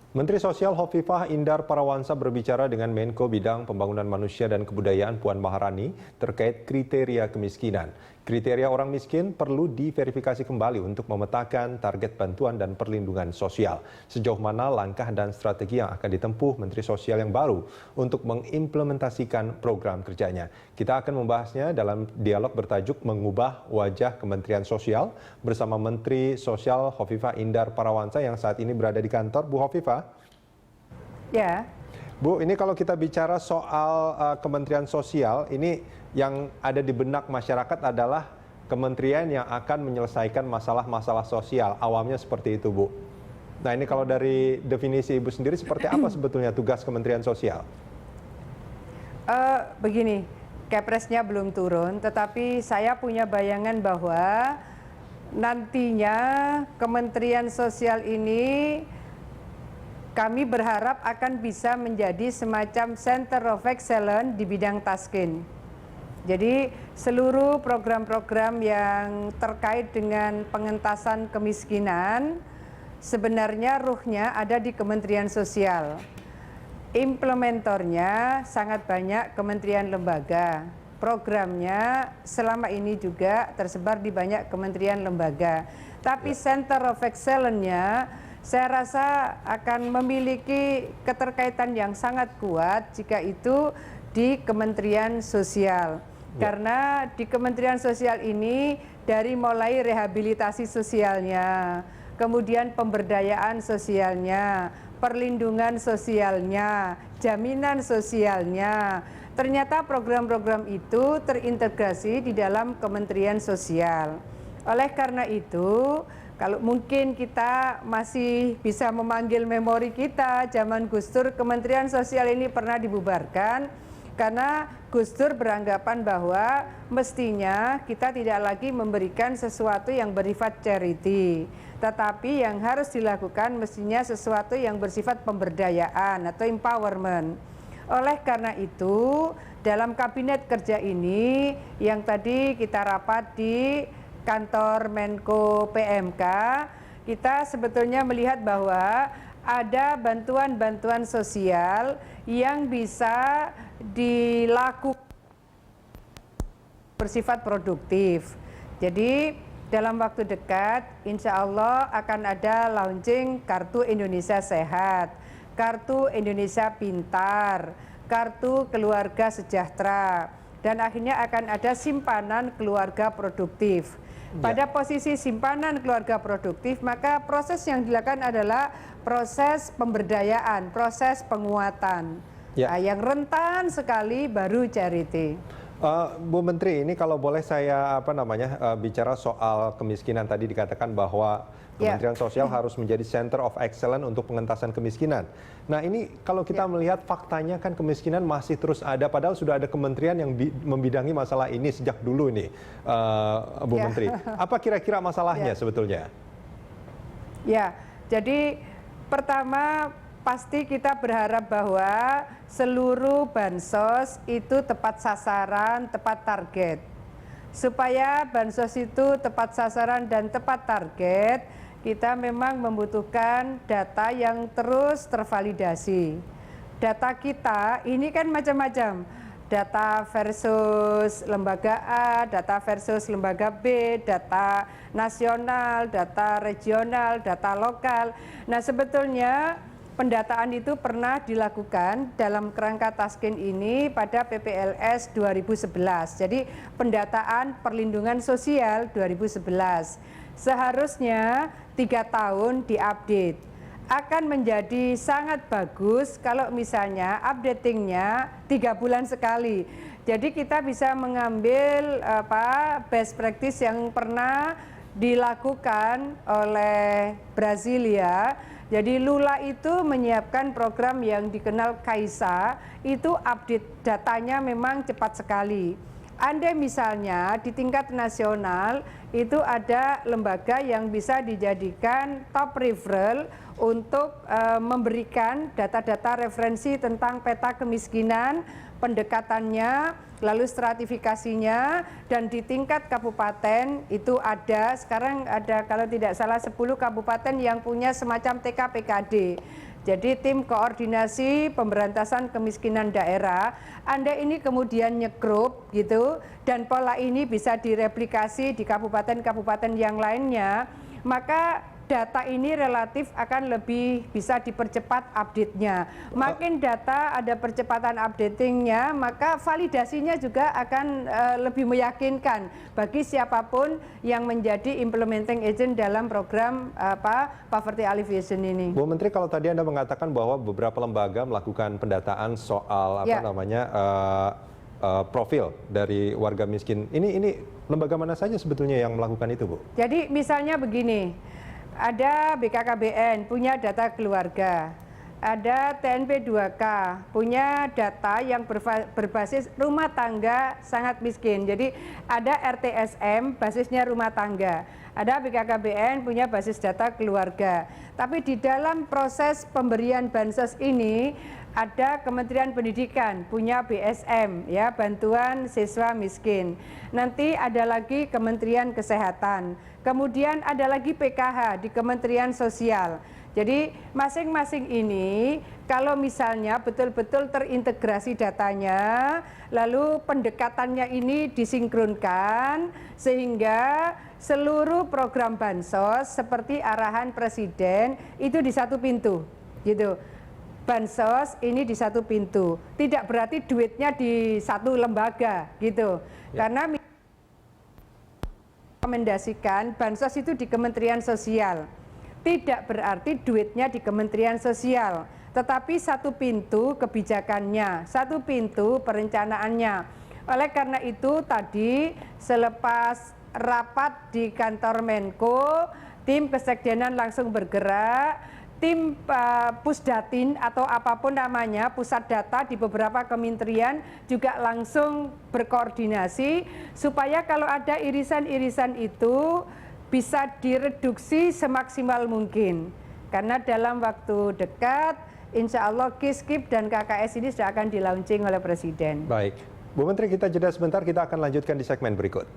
Menteri Sosial Hovifah Indar Parawansa berbicara dengan Menko Bidang Pembangunan Manusia dan Kebudayaan Puan Maharani terkait kriteria kemiskinan. Kriteria orang miskin perlu diverifikasi kembali untuk memetakan target bantuan dan perlindungan sosial. Sejauh mana langkah dan strategi yang akan ditempuh Menteri Sosial yang baru untuk mengimplementasikan program kerjanya. Kita akan membahasnya dalam dialog bertajuk Mengubah Wajah Kementerian Sosial bersama Menteri Sosial Hovifah Indar Parawansa yang saat ini berada di kantor. Bu Hovifah. Ya. Bu, ini kalau kita bicara soal Kementerian Sosial, ini yang ada di benak masyarakat adalah kementerian yang akan menyelesaikan masalah-masalah sosial. Awamnya seperti itu, Bu. Nah, ini kalau dari definisi Ibu sendiri, seperti apa sebetulnya tugas Kementerian Sosial? Begini, Kepresnya belum turun, tetapi saya punya bayangan bahwa nantinya Kementerian Sosial ini kami berharap akan bisa menjadi semacam Center of Excellence di bidang taskin. Jadi seluruh program-program yang terkait dengan pengentasan kemiskinan sebenarnya ruhnya ada di Kementerian Sosial. Implementornya sangat banyak kementerian lembaga. Programnya selama ini juga tersebar di banyak kementerian lembaga. Tapi Center of Excellence-nya saya rasa akan memiliki keterkaitan yang sangat kuat jika itu di Kementerian Sosial. Karena di Kementerian Sosial ini dari mulai rehabilitasi sosialnya, kemudian pemberdayaan sosialnya, perlindungan sosialnya, jaminan sosialnya, ternyata program-program itu terintegrasi di dalam Kementerian Sosial. Oleh karena itu, kalau mungkin kita masih bisa memanggil memori kita, zaman Gus Dur, Kementerian Sosial ini pernah dibubarkan karena Gus Dur beranggapan bahwa mestinya kita tidak lagi memberikan sesuatu yang bersifat charity, tetapi yang harus dilakukan mestinya sesuatu yang bersifat pemberdayaan atau empowerment. Oleh karena itu, dalam kabinet kerja ini yang tadi kita rapat di kantor Menko PMK, kita sebetulnya melihat bahwa ada bantuan-bantuan sosial yang bisa dilakukan bersifat produktif. Jadi dalam waktu dekat insya Allah akan ada launching Kartu Indonesia Sehat, Kartu Indonesia Pintar, Kartu Keluarga Sejahtera, dan akhirnya akan ada simpanan keluarga produktif. Pada posisi simpanan keluarga produktif, maka proses yang dilakukan adalah proses pemberdayaan, proses penguatan. Nah, yang rentan sekali baru charity. Bu Menteri, ini kalau boleh saya bicara soal kemiskinan, tadi dikatakan bahwa Kementerian Sosial harus menjadi Center of Excellence untuk pengentasan kemiskinan. Nah, ini kalau kita melihat faktanya kan kemiskinan masih terus ada, padahal sudah ada kementerian yang membidangi masalah ini sejak dulu nih, Bu Menteri. Apa kira-kira masalahnya sebetulnya? Ya, jadi pertama pasti kita berharap bahwa seluruh bansos itu tepat sasaran, tepat target. Supaya bansos itu tepat sasaran dan tepat target, kita memang membutuhkan data yang terus tervalidasi. Data kita ini kan macam-macam. Data versus lembaga A, data versus lembaga B, data nasional, data regional, data lokal. Nah, sebetulnya pendataan itu pernah dilakukan dalam kerangka taskin ini pada PPLS 2011. Jadi pendataan perlindungan sosial 2011. Seharusnya 3 tahun diupdate. Akan menjadi sangat bagus kalau misalnya updatingnya 3 bulan sekali. Jadi kita bisa mengambil best practice yang pernah dilakukan oleh Brasilia. Jadi Lula itu menyiapkan program yang dikenal KAISA, itu update datanya memang cepat sekali. Andai misalnya di tingkat nasional itu ada lembaga yang bisa dijadikan top referral untuk memberikan data-data referensi tentang peta kemiskinan, pendekatannya, lalu stratifikasinya, dan di tingkat kabupaten itu ada, sekarang ada kalau tidak salah 10 kabupaten yang punya semacam TKPKD. Jadi tim koordinasi pemberantasan kemiskinan daerah, Anda ini kemudian nyegrup gitu, dan pola ini bisa direplikasi di kabupaten-kabupaten yang lainnya, maka data ini relatif akan lebih bisa dipercepat update-nya. Makin data ada percepatan updating-nya, maka validasinya juga akan lebih meyakinkan bagi siapapun yang menjadi implementing agent dalam program Poverty Alleviation ini. Bu Menteri, kalau tadi Anda mengatakan bahwa beberapa lembaga melakukan pendataan soal profil dari warga miskin. Ini lembaga mana saja sebetulnya yang melakukan itu, Bu? Jadi misalnya begini, ada BKKBN punya data keluarga, ada TNP 2K punya data yang berbasis rumah tangga sangat miskin. Jadi ada RTSM basisnya rumah tangga, ada BKKBN punya basis data keluarga. Tapi di dalam proses pemberian bansos ini ada Kementerian Pendidikan punya BSM ya, bantuan siswa miskin. Nanti ada lagi Kementerian Kesehatan. Kemudian ada lagi PKH di Kementerian Sosial. Jadi masing-masing ini kalau misalnya betul-betul terintegrasi datanya, lalu pendekatannya ini disinkronkan sehingga seluruh program bansos seperti arahan Presiden itu di satu pintu, gitu. Bansos ini di satu pintu, tidak berarti duitnya di satu lembaga, gitu. Karena rekomendasikan bansos itu di Kementerian Sosial. Tidak berarti duitnya di Kementerian Sosial, tetapi satu pintu kebijakannya, satu pintu perencanaannya. Oleh karena itu tadi selepas rapat di kantor Menko, tim kesekjenan langsung bergerak, tim Pusdatin atau apapun namanya, pusat data di beberapa kementerian juga langsung berkoordinasi supaya kalau ada irisan-irisan itu bisa direduksi semaksimal mungkin. Karena dalam waktu dekat, insya Allah KISKIP dan KKS ini sudah akan di-launching oleh Presiden. Baik, Bu Menteri, kita jeda sebentar, kita akan lanjutkan di segmen berikut.